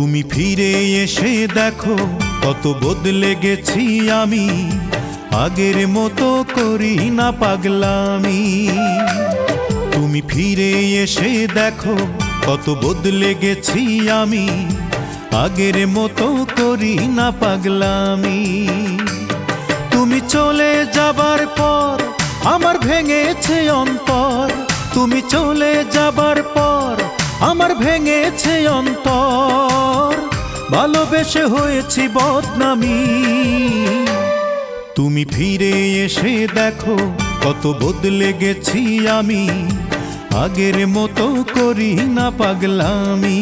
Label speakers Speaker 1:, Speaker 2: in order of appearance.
Speaker 1: তুমি ফিরে এসে দেখো কত বদলে গেছি আমি, আগের মতো করি না পাগলামি। তুমি ফিরে এসে দেখো কত বদলে গেছি আমি, আগের মতো করি না পাগলামি। তুমি চলে যাবার পর আমার ভেঙেছে অন্তর, তুমি চলে যাবার পর আমার ভেঙেছে অন্তর, ভালোবেসে হয়েছি বদনামি। তুমি ফিরে এসে দেখো কত বদলে গেছি আমি, আগের মতো করি না পাগলামি।